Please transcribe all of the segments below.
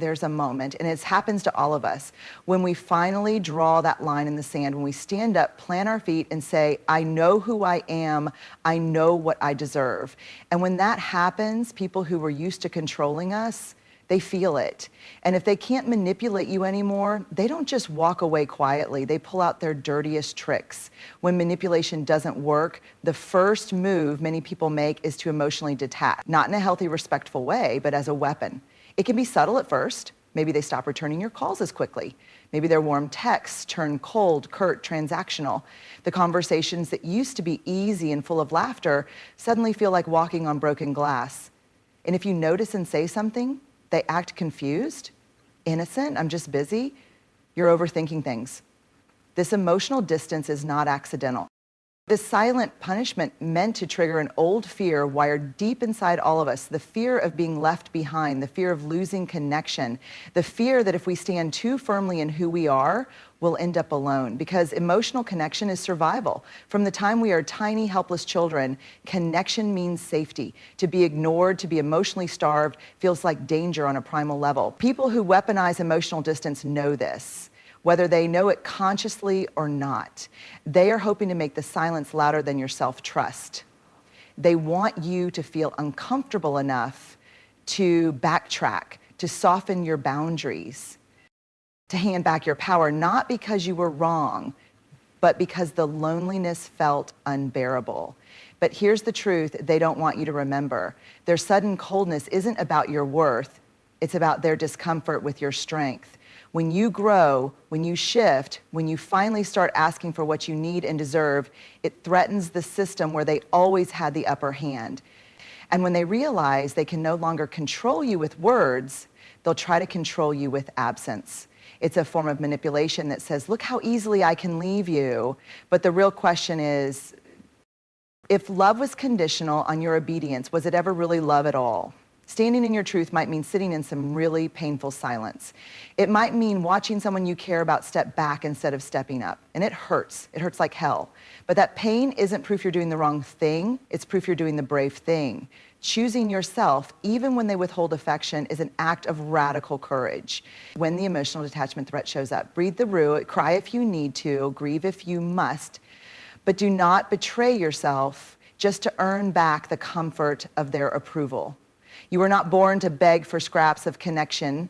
there's a moment, and it happens to all of us, when we finally draw that line in the sand, when we stand up, plant our feet, and say, I know who I am, I know what I deserve. And when that happens, people who were used to controlling us, they feel it. And if they can't manipulate you anymore, they don't just walk away quietly. They pull out their dirtiest tricks. When manipulation doesn't work, the first move many people make is to emotionally detach, not in a healthy, respectful way, but as a weapon. It can be subtle at first. Maybe they stop returning your calls as quickly. Maybe their warm texts turn cold, curt, transactional. The conversations that used to be easy and full of laughter suddenly feel like walking on broken glass. And if you notice and say something, they act confused, innocent, I'm just busy, you're overthinking things. This emotional distance is not accidental. This silent punishment meant to trigger an old fear wired deep inside all of us, the fear of being left behind, the fear of losing connection, the fear that if we stand too firmly in who we are, we'll end up alone, because emotional connection is survival. From the time we are tiny, helpless children, connection means safety. To be ignored, to be emotionally starved, feels like danger on a primal level. People who weaponize emotional distance know this, whether they know it consciously or not. They are hoping to make the silence louder than your self-trust. They want you to feel uncomfortable enough to backtrack, to soften your boundaries, to hand back your power, not because you were wrong, but because the loneliness felt unbearable. But here's the truth they don't want you to remember. Their sudden coldness isn't about your worth, it's about their discomfort with your strength. When you grow, when you shift, when you finally start asking for what you need and deserve, it threatens the system where they always had the upper hand. And when they realize they can no longer control you with words, they'll try to control you with absence. It's a form of manipulation that says, look how easily I can leave you. But the real question is, if love was conditional on your obedience, was it ever really love at all? Standing in your truth might mean sitting in some really painful silence. It might mean watching someone you care about step back instead of stepping up. And it hurts. It hurts like hell. But that pain isn't proof you're doing the wrong thing. It's proof you're doing the brave thing. Choosing yourself, even when they withhold affection, is an act of radical courage. When the emotional detachment threat shows up, breathe through it, cry if you need to, grieve if you must, but do not betray yourself just to earn back the comfort of their approval. You were not born to beg for scraps of connection.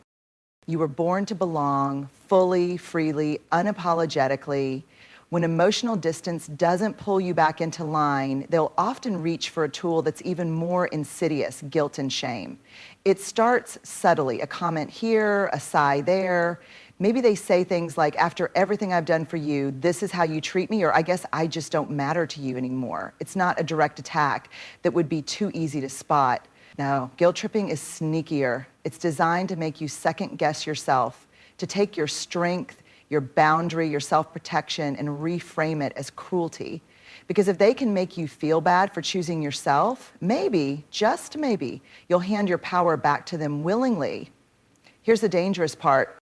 You were born to belong fully, freely, unapologetically. When emotional distance doesn't pull you back into line, they'll often reach for a tool that's even more insidious, guilt and shame. It starts subtly, a comment here, a sigh there. Maybe they say things like, after everything I've done for you, this is how you treat me, or I guess I just don't matter to you anymore. It's not a direct attack that would be too easy to spot. No, guilt tripping is sneakier. It's designed to make you second guess yourself, to take your strength, your boundary, your self-protection, and reframe it as cruelty. Because if they can make you feel bad for choosing yourself, maybe, just maybe, you'll hand your power back to them willingly. Here's the dangerous part.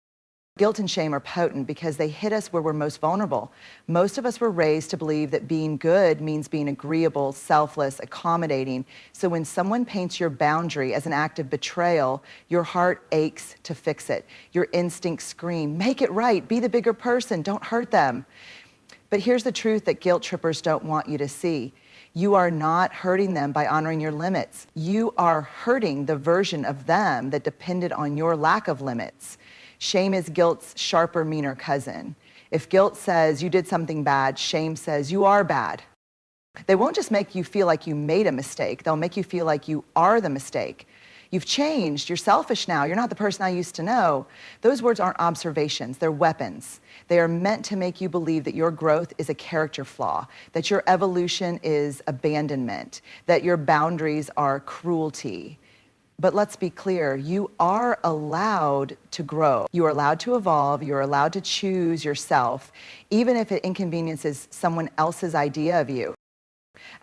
Guilt and shame are potent because they hit us where we're most vulnerable. Most of us were raised to believe that being good means being agreeable, selfless, accommodating. So when someone paints your boundary as an act of betrayal, your heart aches to fix it. Your instincts scream, make it right, be the bigger person, don't hurt them. But here's the truth that guilt trippers don't want you to see. You are not hurting them by honoring your limits. You are hurting the version of them that depended on your lack of limits. Shame is guilt's sharper, meaner cousin. If guilt says you did something bad, shame says you are bad. They won't just make you feel like you made a mistake. They'll make you feel like you are the mistake. You've changed. You're selfish now. You're not the person I used to know. Those words aren't observations. They're weapons. They are meant to make you believe that your growth is a character flaw, that your evolution is abandonment, that your boundaries are cruelty. But let's be clear, you are allowed to grow. You are allowed to evolve. You are allowed to choose yourself, even if it inconveniences someone else's idea of you.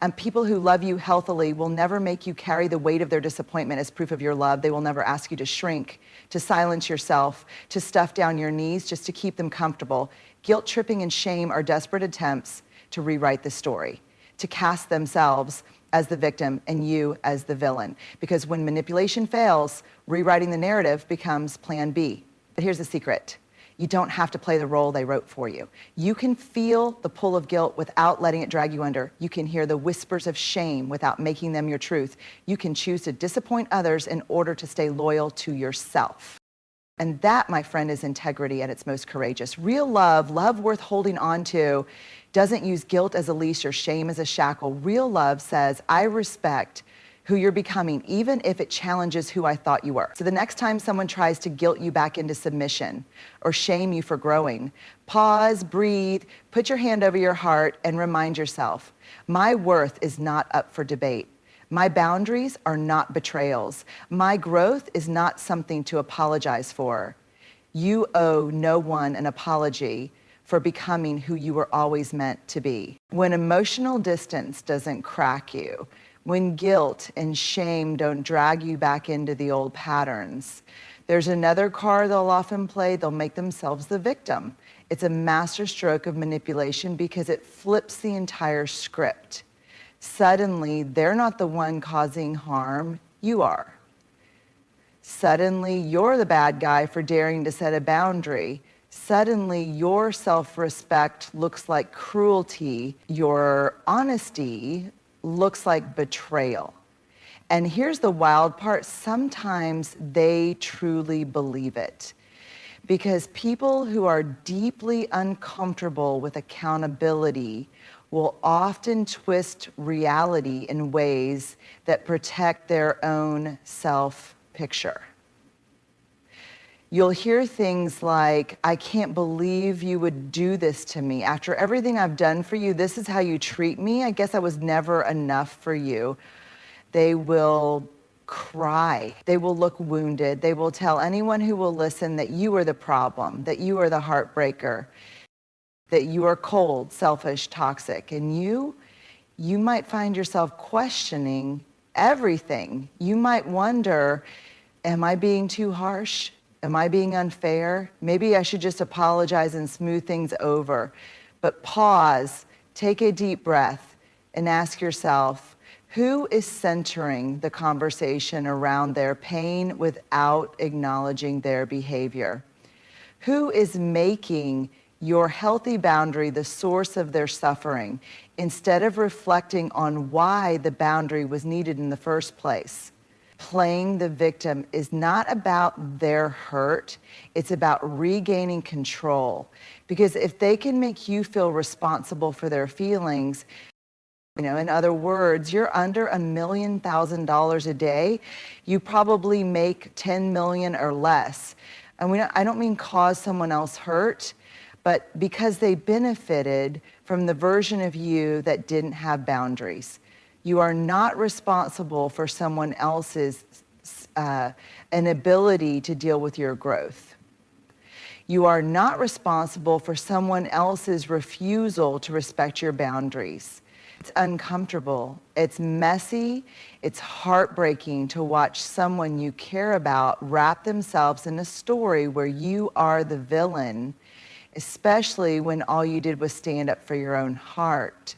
And people who love you healthily will never make you carry the weight of their disappointment as proof of your love. They will never ask you to shrink, to silence yourself, to stuff down your knees just to keep them comfortable. Guilt tripping and shame are desperate attempts to rewrite the story, to cast themselves as the victim and you as the villain. Because when manipulation fails, rewriting the narrative becomes plan B. But here's the secret. You don't have to play the role they wrote for you. You can feel the pull of guilt without letting it drag you under. You can hear the whispers of shame without making them your truth. You can choose to disappoint others in order to stay loyal to yourself. And that, my friend, is integrity at its most courageous. Real love, love worth holding on to, doesn't use guilt as a leash or shame as a shackle. Real love says, I respect who you're becoming, even if it challenges who I thought you were. So the next time someone tries to guilt you back into submission or shame you for growing, pause, breathe, put your hand over your heart and remind yourself, my worth is not up for debate. My boundaries are not betrayals. My growth is not something to apologize for. You owe no one an apology for becoming who you were always meant to be. When emotional distance doesn't crack you, when guilt and shame don't drag you back into the old patterns, there's another card they'll often play. They'll make themselves the victim. It's a masterstroke of manipulation because it flips the entire script. Suddenly, they're not the one causing harm, you are. Suddenly, you're the bad guy for daring to set a boundary. Suddenly, your self-respect looks like cruelty. Your honesty looks like betrayal. And here's the wild part. Sometimes they truly believe it. Because people who are deeply uncomfortable with accountability will often twist reality in ways that protect their own self-picture. You'll hear things like, I can't believe you would do this to me. After everything I've done for you, this is how you treat me? I guess I was never enough for you. They will cry. They will look wounded. They will tell anyone who will listen that you are the problem, that you are the heartbreaker, that you are cold, selfish, toxic. And you might find yourself questioning everything. You might wonder, am I being too harsh? Am I being unfair? Maybe I should just apologize and smooth things over. But pause, take a deep breath, and ask yourself, who is centering the conversation around their pain without acknowledging their behavior? Who is making your healthy boundary the source of their suffering instead of reflecting on why the boundary was needed in the first place? Playing the victim is not about their hurt, it's about regaining control. Because if they can make you feel responsible for their feelings, in other words, you're under $1 million a day, you probably make 10 million or less. And I don't mean cause someone else hurt, but because they benefited from the version of you that didn't have boundaries. You are not responsible for someone else's inability to deal with your growth. You are not responsible for someone else's refusal to respect your boundaries. It's uncomfortable, it's messy, it's heartbreaking to watch someone you care about wrap themselves in a story where you are the villain, especially when all you did was stand up for your own heart.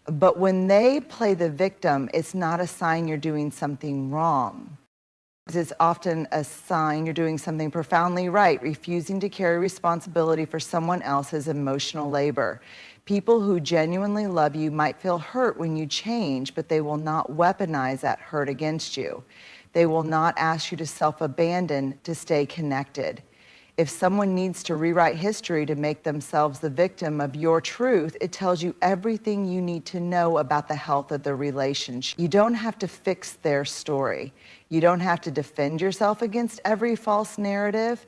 But when they play the victim, it's not a sign you're doing something wrong. It's often a sign you're doing something profoundly right, refusing to carry responsibility for someone else's emotional labor. People who genuinely love you might feel hurt when you change, but they will not weaponize that hurt against you. They will not ask you to self-abandon to stay connected. If someone needs to rewrite history to make themselves the victim of your truth, it tells you everything you need to know about the health of the relationship. You don't have to fix their story. You don't have to defend yourself against every false narrative.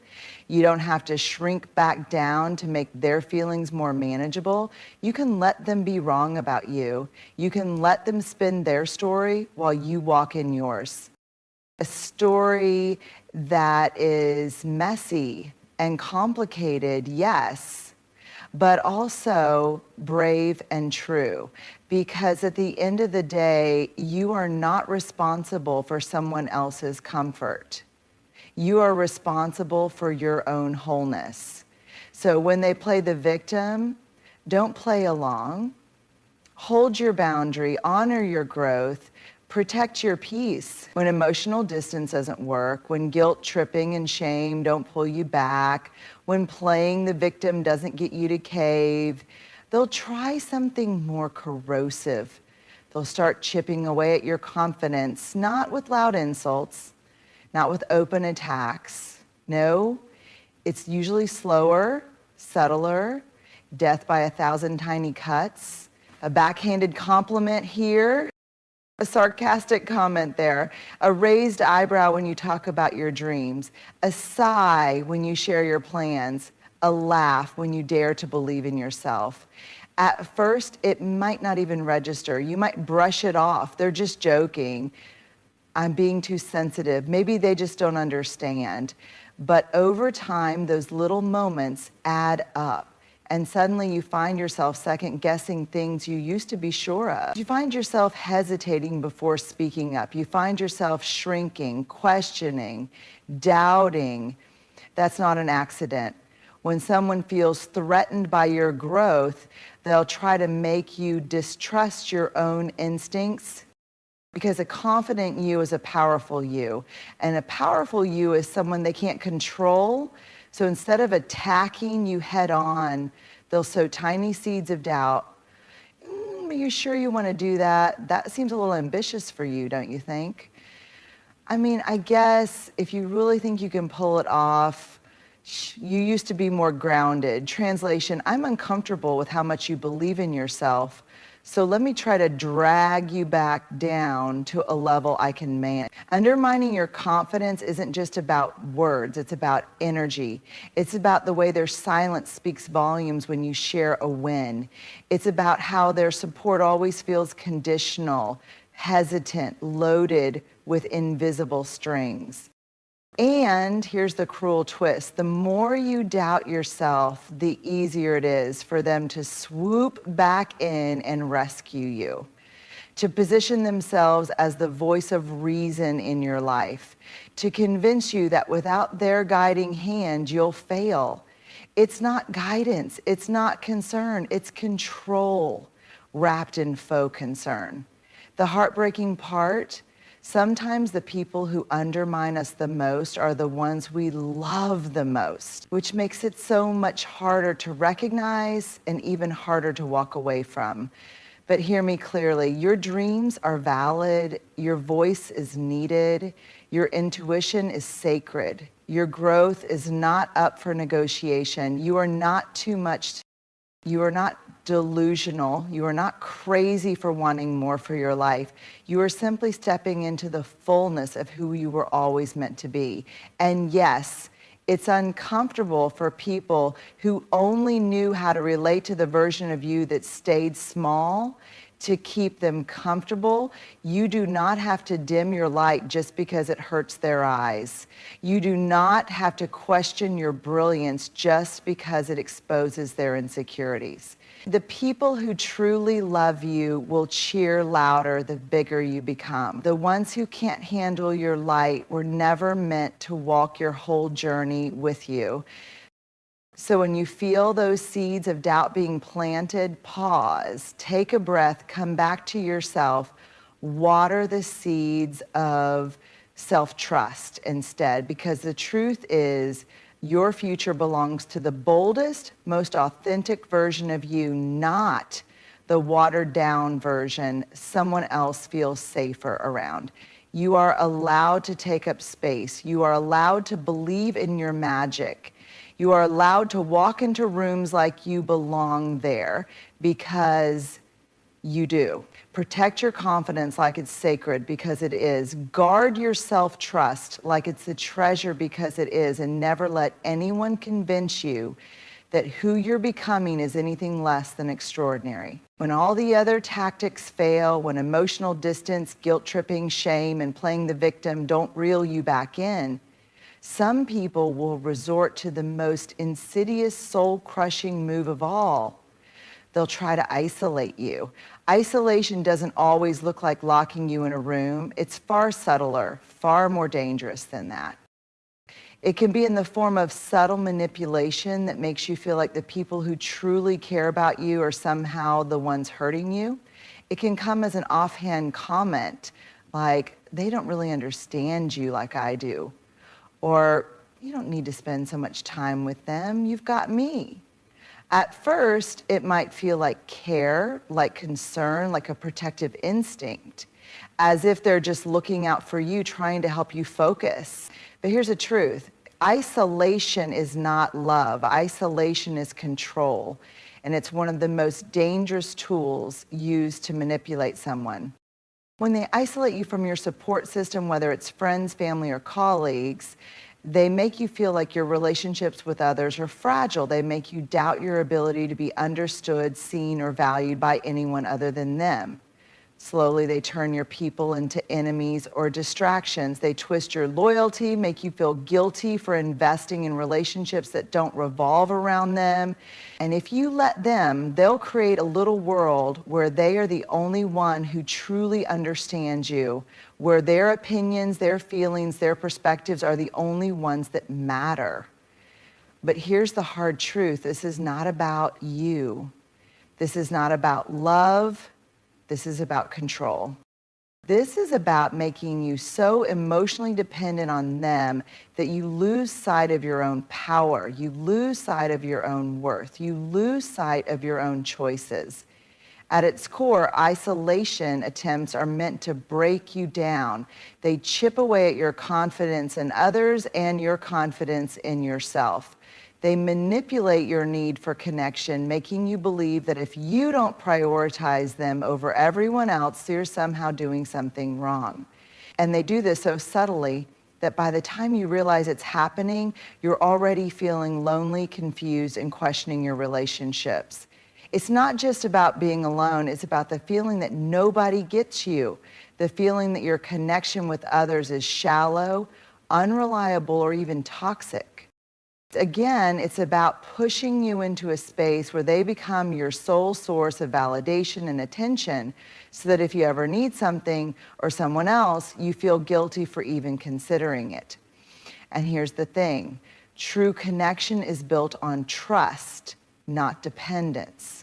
You don't have to shrink back down to make their feelings more manageable. You can let them be wrong about you. You can let them spin their story while you walk in yours. A story that is messy and complicated, yes, but also brave and true. Because at the end of the day, you are not responsible for someone else's comfort. You are responsible for your own wholeness. So when they play the victim, don't play along. Hold your boundary, honor your growth, protect your peace. When emotional distance doesn't work, when guilt tripping and shame don't pull you back, when playing the victim doesn't get you to cave, they'll try something more corrosive. They'll start chipping away at your confidence, not with loud insults, not with open attacks. No, it's usually slower, subtler, death by 1,000 tiny cuts, a backhanded compliment here, a sarcastic comment there, a raised eyebrow when you talk about your dreams, a sigh when you share your plans, a laugh when you dare to believe in yourself. At first, it might not even register. You might brush it off. They're just joking. I'm being too sensitive. Maybe they just don't understand. But over time, those little moments add up. And suddenly you find yourself second guessing things you used to be sure of. You find yourself hesitating before speaking up. You find yourself shrinking, questioning, doubting. That's not an accident. When someone feels threatened by your growth, they'll try to make you distrust your own instincts, because a confident you is a powerful you. And a powerful you is someone they can't control. So instead of attacking you head on, they'll sow tiny seeds of doubt. Are you sure you want to do that? That seems a little ambitious for you, don't you think? I mean, I guess if you really think you can pull it off, you used to be more grounded. Translation, I'm uncomfortable with how much you believe in yourself. So let me try to drag you back down to a level I can manage. Undermining your confidence isn't just about words, it's about energy. It's about the way their silence speaks volumes when you share a win. It's about how their support always feels conditional, hesitant, loaded with invisible strings. And here's the cruel twist. The more you doubt yourself, the easier it is for them to swoop back in and rescue you, to position themselves as the voice of reason in your life, to convince you that without their guiding hand, you'll fail. It's not guidance, it's not concern, it's control wrapped in faux concern. The heartbreaking part, sometimes the people who undermine us the most are the ones we love the most, which makes it so much harder to recognize and even harder to walk away from. But hear me clearly, your dreams are valid, your voice is needed, your intuition is sacred, your growth is not up for negotiation, you are not too much, you are not delusional. You are not crazy for wanting more for your life. You are simply stepping into the fullness of who you were always meant to be. And yes, it's uncomfortable for people who only knew how to relate to the version of you that stayed small to keep them comfortable. You do not have to dim your light just because it hurts their eyes. You do not have to question your brilliance just because it exposes their insecurities. The people who truly love you will cheer louder the bigger you become. The ones who can't handle your light were never meant to walk your whole journey with you. So when you feel those seeds of doubt being planted, pause, take a breath, come back to yourself, water the seeds of self-trust instead, because the truth is, your future belongs to the boldest, most authentic version of you, not the watered down version someone else feels safer around. You are allowed to take up space. You are allowed to believe in your magic. You are allowed to walk into rooms like you belong there, because you do. Protect your confidence like it's sacred, because it is. Guard your self-trust like it's a treasure, because it is. And never let anyone convince you that who you're becoming is anything less than extraordinary. When all the other tactics fail, when emotional distance, guilt-tripping, shame, and playing the victim don't reel you back in, some people will resort to the most insidious, soul-crushing move of all. They'll try to isolate you. Isolation doesn't always look like locking you in a room. It's far subtler, far more dangerous than that. It can be in the form of subtle manipulation that makes you feel like the people who truly care about you are somehow the ones hurting you. It can come as an offhand comment like, they don't really understand you like I do. Or, you don't need to spend so much time with them, you've got me. At first, it might feel like care, like concern, like a protective instinct, as if they're just looking out for you, trying to help you focus. But here's the truth. Isolation is not love. Isolation is control. And it's one of the most dangerous tools used to manipulate someone. When they isolate you from your support system, whether it's friends, family, or colleagues, they make you feel like your relationships with others are fragile. They make you doubt your ability to be understood, seen, or valued by anyone other than them. Slowly, they turn your people into enemies or distractions. They twist your loyalty, make you feel guilty for investing in relationships that don't revolve around them. And if you let them, they'll create a little world where they are the only one who truly understands you, where their opinions, their feelings, their perspectives are the only ones that matter. But here's the hard truth. This is not about you. This is not about love. This is about control. This is about making you so emotionally dependent on them that you lose sight of your own power. You lose sight of your own worth. You lose sight of your own choices. At its core, isolation attempts are meant to break you down. They chip away at your confidence in others and your confidence in yourself. They manipulate your need for connection, making you believe that if you don't prioritize them over everyone else, you're somehow doing something wrong. And they do this so subtly that by the time you realize it's happening, you're already feeling lonely, confused, and questioning your relationships. It's not just about being alone, it's about the feeling that nobody gets you, the feeling that your connection with others is shallow, unreliable, or even toxic. Again, it's about pushing you into a space where they become your sole source of validation and attention, so that if you ever need something or someone else, you feel guilty for even considering it. And here's the thing. True connection is built on trust, not dependence.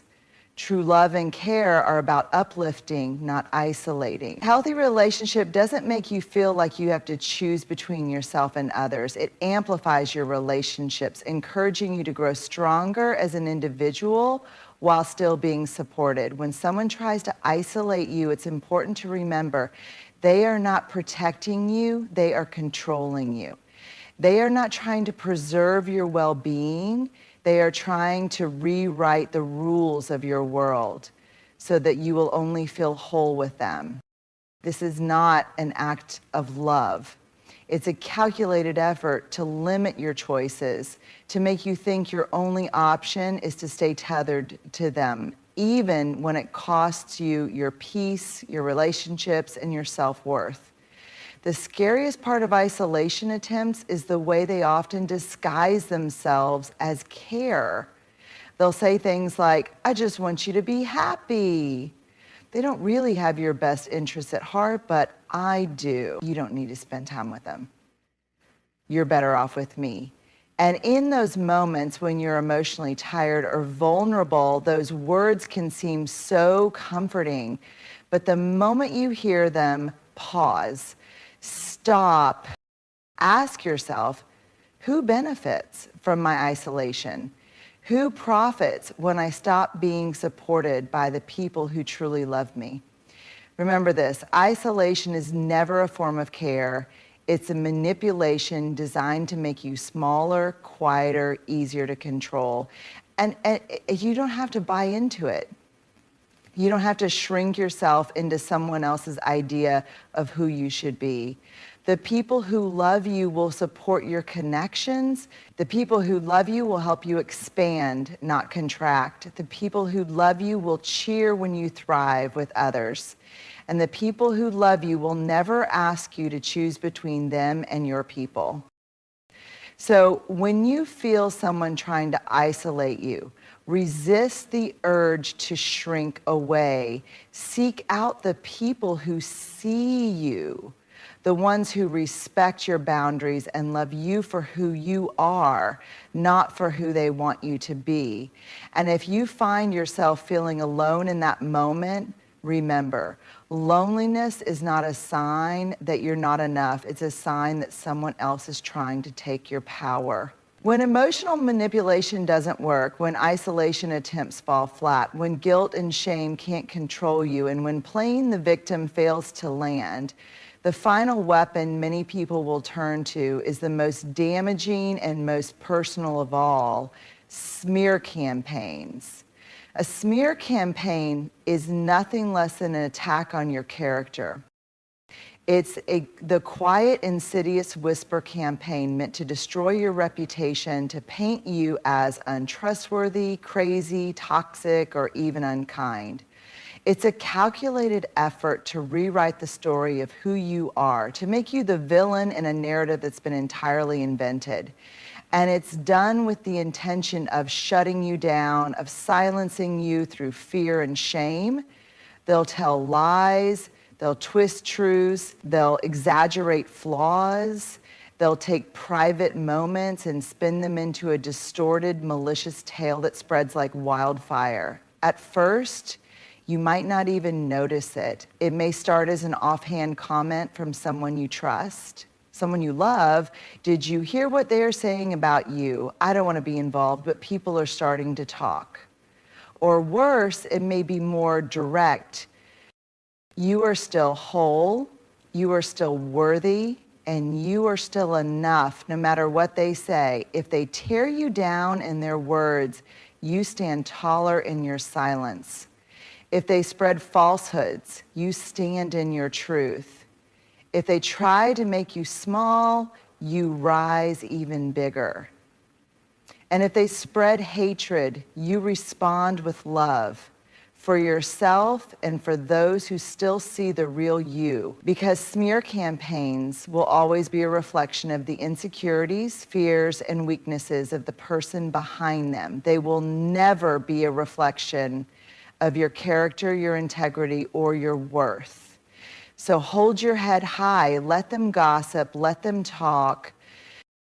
True love and care are about uplifting, not isolating. A healthy relationship doesn't make you feel like you have to choose between yourself and others. It amplifies your relationships, encouraging you to grow stronger as an individual while still being supported. When someone tries to isolate you, it's important to remember they are not protecting you, they are controlling you. They are not trying to preserve your well-being. They are trying to rewrite the rules of your world so that you will only feel whole with them. This is not an act of love. It's a calculated effort to limit your choices, to make you think your only option is to stay tethered to them, even when it costs you your peace, your relationships, and your self-worth. The scariest part of isolation attempts is the way they often disguise themselves as care. They'll say things like, I just want you to be happy. They don't really have your best interests at heart, but I do. You don't need to spend time with them. You're better off with me. And in those moments when you're emotionally tired or vulnerable, those words can seem so comforting. But the moment you hear them, pause. Stop. Ask yourself, who benefits from my isolation? Who profits when I stop being supported by the people who truly love me? Remember this, isolation is never a form of care. It's a manipulation designed to make you smaller, quieter, easier to control. And you don't have to buy into it. You don't have to shrink yourself into someone else's idea of who you should be. The people who love you will support your connections. The people who love you will help you expand, not contract. The people who love you will cheer when you thrive with others. And the people who love you will never ask you to choose between them and your people. So when you feel someone trying to isolate you, resist the urge to shrink away. Seek out the people who see you. the ones who respect your boundaries and love you for who you are, not for who they want you to be. And if you find yourself feeling alone in that moment, remember, loneliness is not a sign that you're not enough. It's a sign that someone else is trying to take your power. When emotional manipulation doesn't work, when isolation attempts fall flat, when guilt and shame can't control you, and when playing the victim fails to land, the final weapon many people will turn to is the most damaging and most personal of all, smear campaigns. A smear campaign is nothing less than an attack on your character. It's the quiet, insidious whisper campaign meant to destroy your reputation, to paint you as untrustworthy, crazy, toxic, or even unkind. It's a calculated effort to rewrite the story of who you are, to make you the villain in a narrative that's been entirely invented. And it's done with the intention of shutting you down, of silencing you through fear and shame. They'll tell lies. They'll twist truths, they'll exaggerate flaws, they'll take private moments and spin them into a distorted, malicious tale that spreads like wildfire. At first, you might not even notice it. It may start as an offhand comment from someone you trust, someone you love. Did you hear what they are saying about you? I don't want to be involved, but people are starting to talk. Or worse, it may be more direct. You are still whole, you are still worthy, and you are still enough no matter what they say. If they tear you down in their words, you stand taller in your silence. If they spread falsehoods, you stand in your truth. If they try to make you small, you rise even bigger. And if they spread hatred, you respond with love. For yourself and for those who still see the real you. Because smear campaigns will always be a reflection of the insecurities, fears, and weaknesses of the person behind them. They will never be a reflection of your character, your integrity, or your worth. So hold your head high, let them gossip, let them talk,